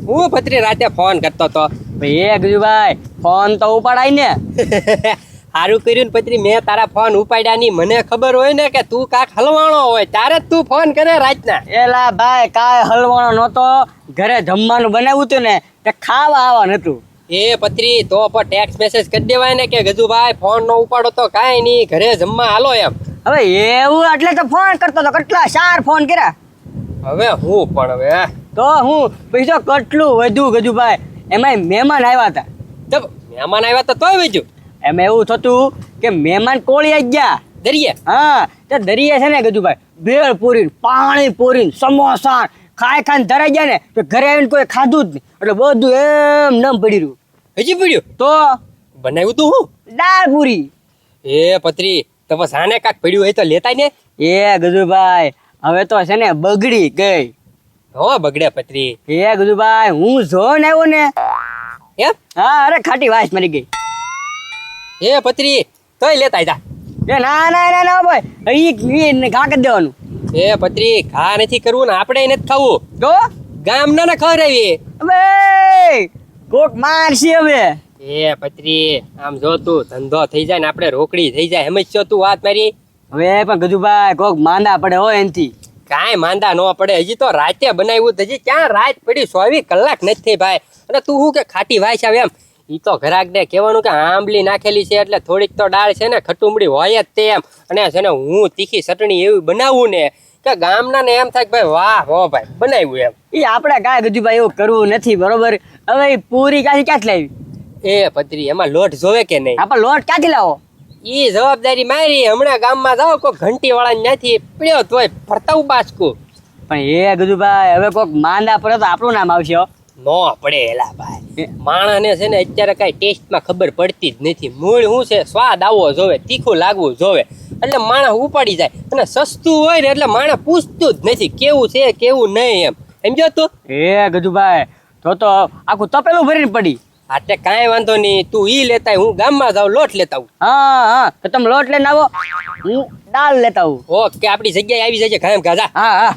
હું ભત્રી રાતે ફોન કરતો તો. ભાઈ ગજુભાઈ ફોન તો ઉપાડાય ને. સારું કર્યું ને ભત્રી, મેં તારા ફોન ઉપાડ્યા નહીં. મને ખબર હોય ને કે તું કાક હલવાણો હોય ત્યારે જ તું ફોન કરે રાતના. એલા ભાઈ કાંઈ હલવાનો નહોતો, ઘરે જમવાનું બનાવ્યું હતું ને તે ખાવા આવવા નતું. એ ભત્રી તો પણ ટેક્સ મેસેજ કરી દેવાય ને કે ગજુભાઈ ફોન નો ઉપાડો તો કાંઈ નહીં, ઘરે જમવા હાલો એમ. હવે એવું એટલે તો ફોન કરતો તો કેટલા 4 ફોન કર્યા. હવે હું પણ હવે તો હું બીજો કેટલું વધુ ગજુભાઈ, એમાં મહેમાન આવ્યા હતા. તો મહેમાન આવ્યા તો તોય વેજ્યું. એમાં એવું થતું કે મહેમાન કોળી આવી ગયા દરિયે. હા તે દરિયા છે ને ગજુભાઈ, ભેળ પૂરી પાણી પૂરી સમોસા ખાઈને ધરાઈ ગયા ને તો ઘરે આવીને કોઈ ખાધું જ નહીં, એટલે બધું એમ નમ પડી રહ્યું. હજી પડ્યું તો બનાવ્યું તું હું? દાળ પૂરી. એ પત્રી તો બસ આને કાક પડ્યું હોય તો લેતાય ને. એ ગજુભાઈ હવે તો છે ને બગડી ગઈ. હો બગડે પત્રી. એ ગજુભાઈ હું જોઈને આવ્યો ને. એમ? હા અરે ખાટી વાસ મરી ગઈ. એ પત્રી તોય લેતાય જા. એ ના ના ના ના ભાઈ અહીં ઘા કરી દેવાનું. એ પત્રી ઘા નથી કરવું ને આપણે નથી ખાવું. તો ગામ ના ખવડાવી. હવે કોક મારશે હવે. એ પત્રી આમ જો તું ધંધો થઈ જાય ને આપણે રોકડી થઈ જાય, સમજ્યો તું વાત મારી? હવે પણ ગજુભાઈ કોક માંદા પડે હોય એનથી. કાંઈ માંદા ન પડે, હજી તો રાતે બનાવ્યું, હજી ક્યાં રાત પડી, 24 કલાક નથી ભાઈ. અને તું શું કે ખાટી વાસ આવે એમ, ઈ તો ઘરાક ને કહેવાનું કે આંબલી નાખેલી છે એટલે થોડીક તો દાળ છે ને ખટુંબડી હોય જ તે એમ. અને છે ને હું તીખી ચટણી એવી બનાવું ને કે ગામના ને એમ થાય કે ભાઈ વાહ હો ભાઈ બનાવ્યું એમ. એ આપણે કાંઈ ગજુભાઈ એવું કરવું નથી બરોબર. હવે ઈ પૂરી ક્યાંથી લાવી? એ પત્રી એમાં લોટ જોવે કે નહીં? આપણે લોટ ક્યાંથી લાવો? ઈ જવાબદારી મારી. હમણાં ગામમાં જાઓ કોઈ ઘંટી વાળા ત્યાંથી પડ્યો તોય ફરતાવું બાસકું. પણ એ ગજુભાઈ હવે કોક માંદા પડે તો આપણું નામ આવશે હો. નો પડે એલા ભાઈ. માણસને છે ને અત્યારે કઈ ટેસ્ટમાં ખબર પડતી જ નથી. મૂળ શું છે, સ્વાદ આવવો જોવે, તીખું લાગવું જોવે, એટલે માણસ ઉપાડી જાય. અને સસ્તું હોય ને એટલે માણસ પૂછતું જ નથી કેવું છે કેવું નહીં એમ. સમજો તું? એ ગજુભાઈ તો આખું તપેલું ભરીને પડી. એટલે કાંઈ વાંધો નહીં, તું ઈ લેતા હું ગામમાં જાઉં લોટ લેતા આવું. હા હા તો તમે લોટ લઈને આવો, હું દાળ લેતા આવું. ઓકે આપણી જગ્યાએ આવી જજે કાયમ ગાજા. હા હા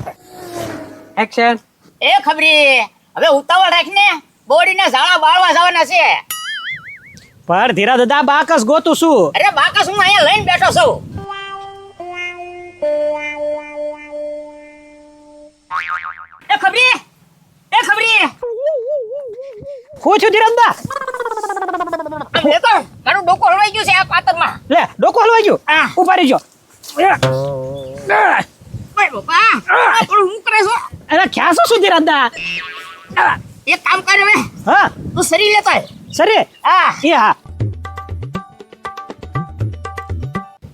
એક્શન. એ ખબરી હવે ઉતાવળ રાખને, બોડીના ઝાડા બાળવા જવાના છે. પર ધીરા દાદા બાકસ ગોતું શું? અરે બાકસ હું અહીંયા લઈને બેઠો છું. એ ખબરી હું છું ધીરા દાદા? આમ લેતો મારું ડોકો હલવાઈ ગયું છે આ પાતરમાં. લે ડોકો હલવાઈ ગયો. હા. ઉભા રહેજો. ઓય બાપા આ પણ હું કરે છો? અરે ખ્યાસો શું ધીરા દાદા? એક કામ કર હવે, હા તું શરીર લેતો આય. સરે હા એ હા.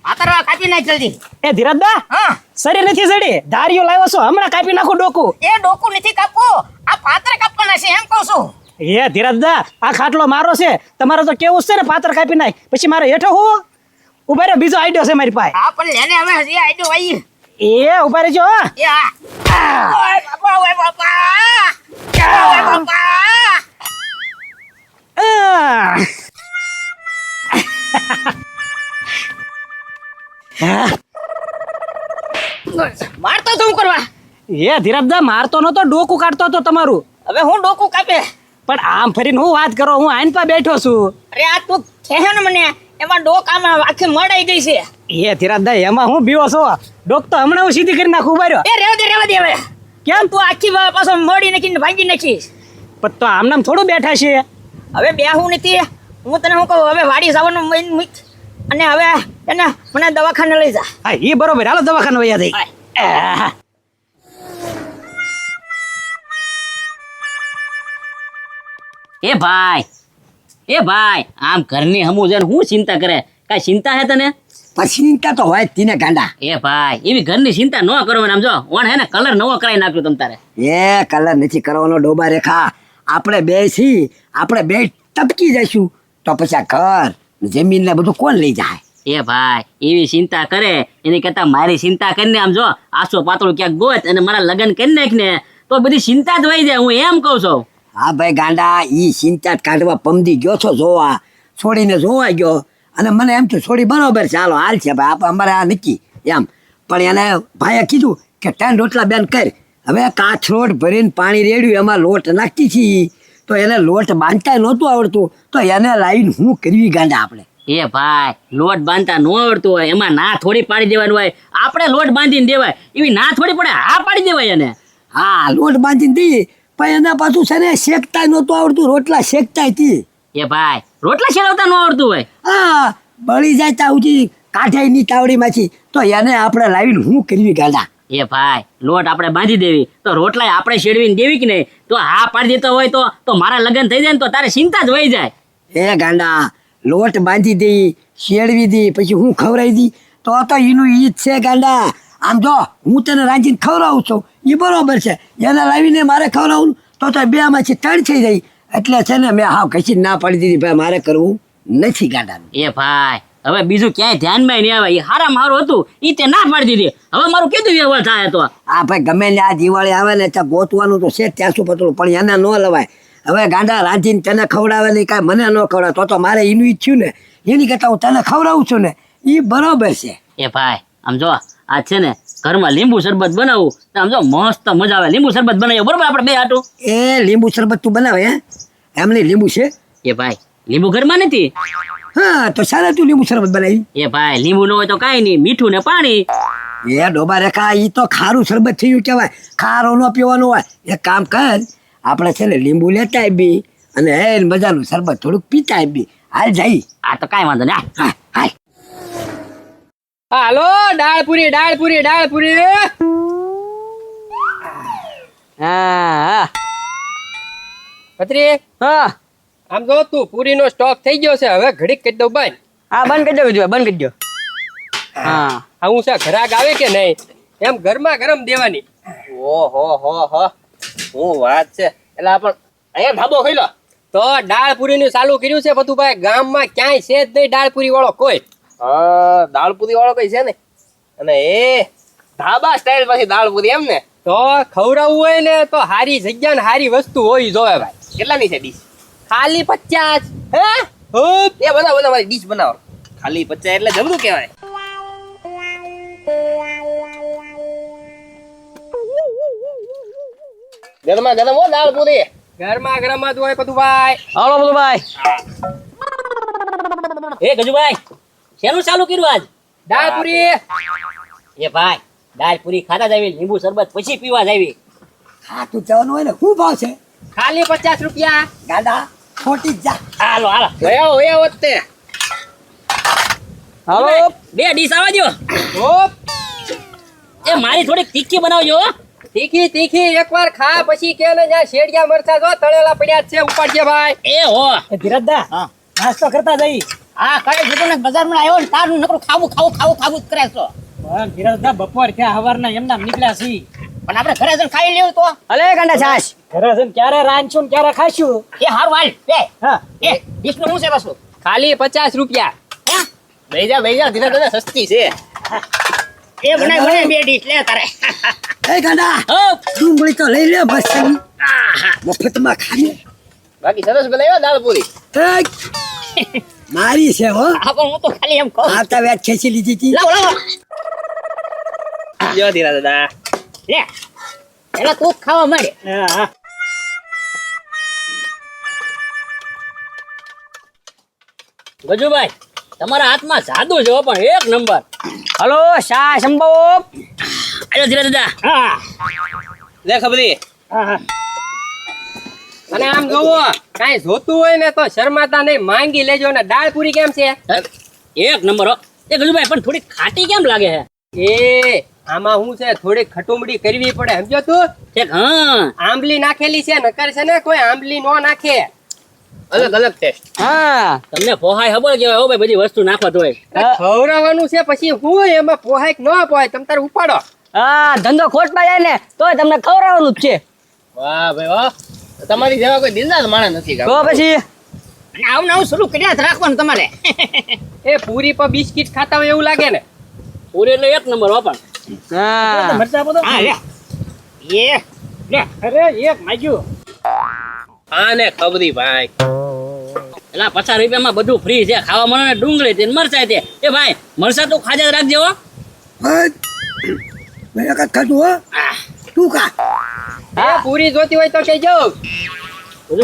પાતરવા કાપી નાખ જલ્દી. એ ધીરા દાદા હા સરે નથી સડી, ધારીઓ લાવ્યો છો, હમણાં કાપી નાખો ડોકું. એ ડોકું નથી કાપવું, આ પાતર કાપવાના છે એમ કહું છું. એ ધીરા દાદા આ ખાટલો મારો છે, તમારે તો કેવું છે ને પાતર કાપી નાખ, પછી મારે હેઠો હું ઉભા રહ્યો, બીજો આઈડિયો છે મારી પાસે. હા પણ લેને હવે હજી આઈડો આવી. એ ઉભા રહેજો. હા એ હા ઓય બાપા ઓય બાપા ઓય બાપા. મારતો તો હું કરવા? એ ધીરા દાદા મારતો નતો, ડોકું કાઢતો હતો તમારું. હવે હું ડોકું કાપે? પણ આમ ફરીને હું વાત કરો, હું આઈન પા બેઠો છું. અરે આ તું કહે ને મને એમાં ડોકામાં આખી મડાઈ ગઈ છે. એ ધીરા દાદા એમાં હું બીવો છો, ડોક તો હમણાં હું સીધી કરી નાખું. ઉભા રહ્યો. એ રેવા દે હવે. કેમ? તું આખી પાછો મોડી નાખીને ભાંગી નાખીશ. પણ તો આમનામ થોડું બેઠા છે. હવે બેહું નથી, હું તને શું કહું, હવે વાડી જવાનું મૂક અને હવે એને મને દવાખાને લઈ જા. હા એ બરોબર, હાલો દવાખાને વયા જઈ. એ ભાઈ આમ ઘરની હમું જન હું ચિંતા કરે? કાંઈ ચિંતા હે તને? પણ ચિંતા તો હોય તીને ગાંડા. એ ભાઈ એવી ઘરની ચિંતા ન કરો. આમ જો ઓણ હે ને કલર નવો કરાવી નાખ્યો તમ તારે. એ કલર નથી કરવાનો ડોબા રેખા. આપણે બે ટપકી જઈશું તો પછી આ ઘર જમીન ને બધું કોણ લઈ જાય? એ ભાઈ એવી ચિંતા કરે એની કરતા મારી ચિંતા કરીને આમ જો આસો પાતળું ક્યાંક ગોત અને મારા લગ્ન કરી નાખ ને તો બધી ચિંતા જ વહી જાય. હું એમ કહું છું. હા ભાઈ ગાંડા, ઈ ચિંતા કાઢવા પમદી ગયો છો જોવા, છોડીને જોવા ગયો અને મને એમ થયું છોડી બરોબર છે, હાલો હાલ છે ભાઈ, અમારે આ નક્કી એમ. પણ એને ભાઈએ કીધું કે 3 રોટલા બેન કર હવે કાથરોટ ભરીને પાણી રેડ્યું એમાં લોટ નાખતી હતી તો એને લોટ બાંધતા નહોતું આવડતું તો એને લાવીને હું કરવી ગાંડા આપણે. એ ભાઈ લોટ બાંધતા ન આવડતું હોય એમાં ના થોડી પાડી દેવાનું હોય, આપણે લોટ બાંધીને દેવાય એવી ના થોડી પડે, હા પાડી દેવાય એને. હા લોટ બાંધીને દી પણ એના પાછું છે ને શેકતા નહોતું આવડતું, રોટલા શેકતા હતી. એ ભાઈ રોટલા શેરવતા ન આવડતું હોય, હા બળી જાય ત્યાં સુધી કાઢાય ની તાવડીમાંથી તો એને આપણે લાવીને હું કરવી ગાંડા. એ ભાઈ લોટ આપણે બાંધી દેવી તો રોટલા આપણે શેરવીને દેવી કે નહીં, તો હા પાડી દેતો હોય તો મારા લગ્ન થઈ જાય ને તો તારે ચિંતા જ વહી જાય. એ ગાંડા લોટ બાંધી દઈ શેડવી દી પછી હું ખવડાવી દી તો એનું ઈ જ છે ગાંડા. આમ જો હું તને રાંધીને ખવડાવું છું એ બરોબર છે, એને લાવીને મારે ખવડાવું તો બે માંથી 3 થઈ જાય એટલે છે ને મેં હા કશી ના પાડી દીધી ભાઈ મારે કરવું નથી ગાંડાનું. એ ભાઈ હવે બીજું ક્યાંય ધ્યાનમાં નહીં આવે, એ હારા મારું હતું એ તે ના પાડી દીધી, હવે મારું કીધું વ્યવહાર થાય તો. આ ભાઈ ગમે ને આ દિવાળી આવે ને ત્યાં ગોતવાનું તો છે ત્યાં શું પતળું પણ એને ન લવાય. હવે ગાંડા રાંધીને તને ખવડાવે નહીં કાંઈ મને ન ખવડાવે તો મારે એનું ઈચ્છ્યું ને એની કરતાં હું તને ખવડાવું છું ને એ બરોબર છે. એ ભાઈ આમ જો આ છે ને ઘરમાં લીંબુ શરબત બનાવું તો આમ જો મસ્ત મજા આવે, લીંબુ શરબત બનાવ્યો બરોબર આપણે બે હાટું. એ લીંબુ શરબત તું બનાવે હે એમ નહીં લીંબુ છે? એ ભાઈ લીંબુ ઘરમાં નથી. હા તો સારા તું લીંબુ શરબત બનાવી. એ ભાઈ લીંબુ ન હોય તો કાંઈ નહીં, મીઠું ને પાણી. એ ડોબા રેખા ઈ તો ખારું શરબત થયું કહેવાય, ખારો ન પીવાનું હોય. એક કામ કર આપણે છે ને લીંબુ લેતા આવી અને હે મજાનું શરબત થોડુંક પીતા આવી હાલ જાય. આ તો કાંઈ વાંધો નહીં. હા હાલ. હાલો દાળપુરી દાળપુરી દાળપુરી. હા પત્રી હા આમ જો તું પૂરીનો સ્ટોક થઈ ગયો છે, હવે ઘડીક કરી દઉં બંધ. હા બંધ કરી દો ગજુભાઈ, બંધ કરી દો. હા હું છે ઘરાક આવે કે નહીં એમ ગરમા ગરમ દેવાની. ઓહો હો હો હું વાત છે એટલે પણ અહીંયા ધાબો ખાઈ લો તો દાળપુરી નું ચાલુ કર્યું છે બધું ભાઈ, ગામમાં ક્યાંય છે જ નહીં દાળપુરી વાળો કોઈ. હા દાળપુરી વાળો કઈ છે ને અને એ ધાબા સ્ટાઇલ પછી દાળપુરી એમ ને તો ખવડાવવું હોય ને તો હારી જગ્યા ને હારી વસ્તુ હોય જોવે ભાઈ. કેટલાની છે ડીશ? ખાલી 50. હે એ બનાવો બનાવો મારી ડીશ બનાવો. ખાલી 50 એટલે જબરું કહેવાય. ગરમા ગરમ હો દાળપુરી. ગરમા ગરમ જ હોય બધું ભાઈ. હાલો બધું ભાઈ. એ ગજુભાઈ શેનું ચાલુ કર્યું આજ? દાળપુરી. એ ભાઈ દાળ પૂરી ખાતા જ આવી, લીંબુ શરબત પછી પીવા જ આવી. હા તું જવાનું હોય ને શું ભાવ છે ખાલી 50 રૂપિયા. ગાંડા ખોટી જ જા. હાલો હાલો વયા વત્તે હાલો બે ડીશ આવવા દો. ઓપ. એ મારી થોડીક તીખી બનાવજો હો. તીખી તીખી એકવાર ખા પછી કે ને જ્યાં શેડિયા મરચા જો તળેલા પડ્યા જ છે ઉપાડજે ભાઈ. એ હો ધીરજદા નાસ્તો કરતા જઈ. હા કઈ જતો ને બજારમાં આવ્યો ને તારું નકરું ખાવું ખાવું ખાવું ખાવું જ કરે છો. ધીરજદા બપોર ક્યાં હવારના એમના નીકળ્યા છી. પણ આપણે ઘરે જઈને ખાઈ લેવું તો અલે ગાંડા છાશ. ઘરે જઈને ક્યારે રાંધશું ને ક્યારે ખાશું. એ હારું હાલ બે હા એ ડીશનું શું છે પાછું? ખાલી 50 રૂપિયા. લઈ જા ધીરે ધીરે સસ્તી છે. એ બનાય બે ડીશ લે તારે. એ ગાંડા હો ડુંગળી તો લઈ લે બસ મફતમાં ખાને. બાકી સરસ બનાવ્યો દાળપુરી. એ, મારી છે હો. હા પણ હું તો ખાલી એમ કહું. આવતા વ્યાજ ખેંચી લીધી હતી. લાવો લાવો લ્યો ધીરા દાદા. લે પેલા તું જ ખાવા માંડે. હા હા ગજુભાઈ તમારા હાથમાં જાદુ છે હો, પણ એક નંબર. હલો શા શંભો. આજો ધીરા દાદા. હા લે ખબરી. હા હા અને આમ જોવો કાંઈ જોતું હોય ને તો શરમાતા નહીં, માંગી લેજો. ને દાળપુરી કેમ છે? એક નંબર હો. એ ગજુભાઈ પણ થોડી ખાટી કેમ લાગે છે? એ આમાં શું છે થોડીક ખટુમડી કરવી પડે સમજો તું. એક હા આંબલી નાખેલી છે, નકર છે ને કોઈ આંબલી નો નાખે. અલગ અલગ ટેસ્ટ. હા તમને પોહાય ખબર કેવાય હો ભાઈ, બધી વસ્તુ નાખવા હોય. ખવડાવવાનું છે પછી હું એમાં પોહાય કે ન પોહાય તમ તારે ઉપાડો. હા ધંધો ખોટમાં જાય ને તોય તમને ખવડાવવાનું જ છે. વાહ ભાઈ વાહ, તમારી જેવા કોઈ દિલદાર માણસ નથી તો ગામમાં. પછી અને આવું ને આવું શરૂ કર્યા જ રાખવાનું તમારે. એ પૂરી પર બિસ્કિટ ખાતા હોય એવું લાગે ને. પૂરી એટલે એક નંબર હો પણ. હા મરચા બધો હા લે એ લે અરે એક માગ્યું. હા ને ખબરી ભાઈ. એલા 50 રૂપિયામાં બધું ફ્રી છે, ખાવા મળે ને ડુંગળી તે મરચાં તે. એ ભાઈ મરચાં તો ખાજા જ રાખજે હો. બસ મેં એક જ ખાધું હો. તું ખા. એ પૂરી જોતી હોય તો કહેજો.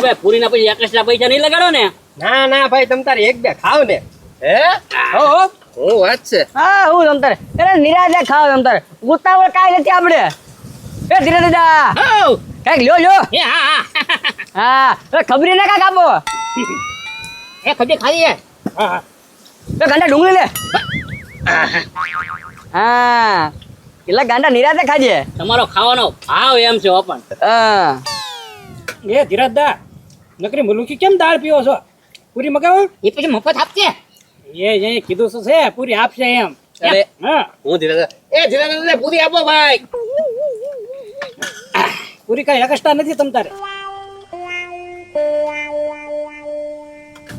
ભાઈ પૂરીના પછી એક્સ્ટ્રા પૈસા નહીં લગાડો ને. ના ના ભાઈ તમ તારે એક બે ખાવ ને. હે હો હો. હું વાત છે. હા હું તમ તારે અરે નિરાતે ખાવ તમ તારે ઉતાવળ કાંઈ નથી આપણે એ ધીરે દાદા હઉ. કાંઈક લ્યો લ્યો એ હા હા એ ખબરી ના કાંઈક આપો એ ખબર ખાલી હે એ ગાંડા ડુંગળી લે હા કેટલા ગાંડા નિરાતે ખાજે તમારો ખાવાનો ભાવ એમ છે ઓપન. હા એ ધીરજદા નકરી મુલુકી કેમ દાળ પીવો છો પૂરી મગાવો એ પછી મફત આપશે એ કીધું શું છે પૂરી આપશે એમ અરે હા હું ધીરે ધીરે પૂરી આપો ભાઈ. પૂરી કઈ એક્સ્ટ્રા નથી તમ તારે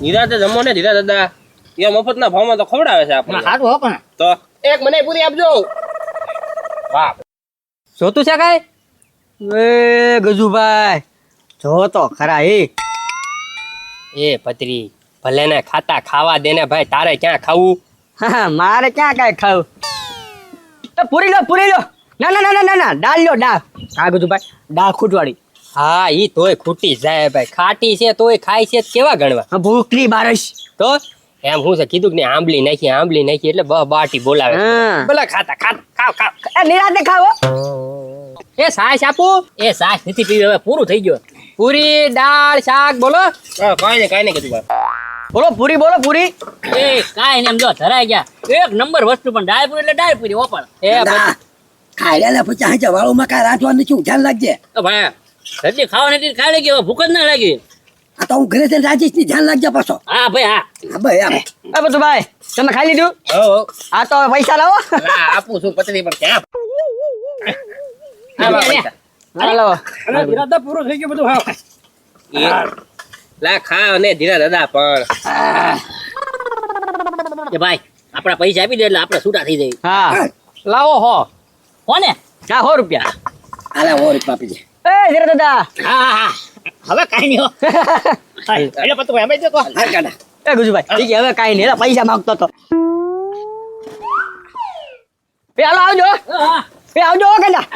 નિરાતે જમો ને ધીરા દાદા એ મફતના ભાવમાં તો ખવડાવે છે આપણને. સારું હો પણ તો એક મને પૂરી આપજો. વાહ જોતું છે કાંઈ? એ ગજુભાઈ જો તો ખરા એ પતરી ભલે ને ખાતા ખાવા દે ને ભાઈ, તારે ક્યાં ખાવું? હા મારે ક્યાં કાંઈ ખાવું એ પૂરી લો ના ના ના ના ના ના દાળ લ્યો દાળ હા ગજુભાઈ દાળ ખૂટવાળી હા ઈ તોય ખૂટી જાય ભાઈ, ખાટી છે તોય ખાય છે તો કેવા ગણવા? હા ભૂખની બારસ તો એમ હું છે કીધું કે ને આંબલી નાખી એટલે બાટી બોલાવે. હા. બોલા ખાતા ખાવ ખાવ. એ નિરાતે ખાવો એ સાસ આપું? એ સાસ નથી પીવી, હવે પૂરું થઈ ગયું. પૂરી દાળ શાક બોલો. કાંઈ નહીં કીધું ભાઈ. બોલો પૂરી એ કાંઈ નહીં, એમ જો ધરાઈ ગયા એક નંબર વસ્તુ. પણ દાળ પૂરી એટલે દાળ પૂરી ઓપન. એ દાદા, ખાયલા પછી હાજે વાળુમાં કાંઈ રાંધવાનું નથી, ધ્યાન રાખજે. તો ભાઈ સબ્જી ખાવા નથી ખાઈ લાગી, હવે ભૂખ જ ના લાગી. આ તો હું ઘરે જઈને રાજેશ ની ધ્યાન રાખજે પાછો. હા ભાઈ હા. હા ભાઈ આમ. એ બધું ભાઈ તમે ખાઈ લીધું હો આ તો હવે પૈસા લાવો લા આપું છું પતરી પણ ક્યાં આવા પૈસા. હા, લાવો અને ધીરજદા પૂરું થઈ ગયું બધું હા લા ખા ને ધીરા દાદા પણ કે ભાઈ આપણા પૈસા આપી દે એટલે આપણે છૂટા થઈ જઈએ. હા લાવો હો. કોને? હા 100 રૂપિયા આલે ઓરી પાપી દે. એ ધીરે દાદા હા હા હવે કાંઈ નહીં હો. એટલે પછી ભાઈ અમે જ કહો. હા કાઢા. એ ગુજુભાઈ ઠીક છે હવે કાંઈ નહીં એલા પૈસા માંગતો તો એ હાલો આવજો હા, એ આવજો કાંડા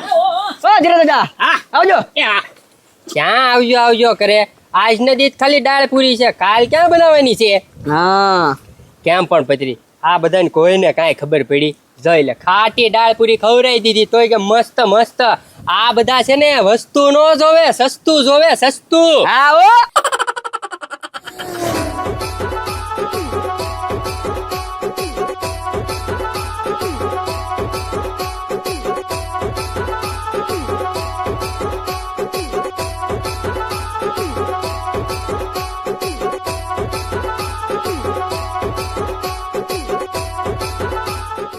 ઓ ધીરે દાદા હા. આવજો એ હા. ક્યાં આવજો કરે? આજ નદી ખાલી દાળ પૂરી છે, કાલ ક્યાં બનાવવાની છે? હા કેમ પણ પતરી આ બધાને કોઈને કાંઈ ખબર પડી? જોઈ લે ખાટી દાળ પૂરી ખવડાવી દીધી તોય કે મસ્ત મસ્ત. આ બધા છે ને વસ્તુ નો જોવે, સસ્તું જોવે, સસ્તું. હા ઓ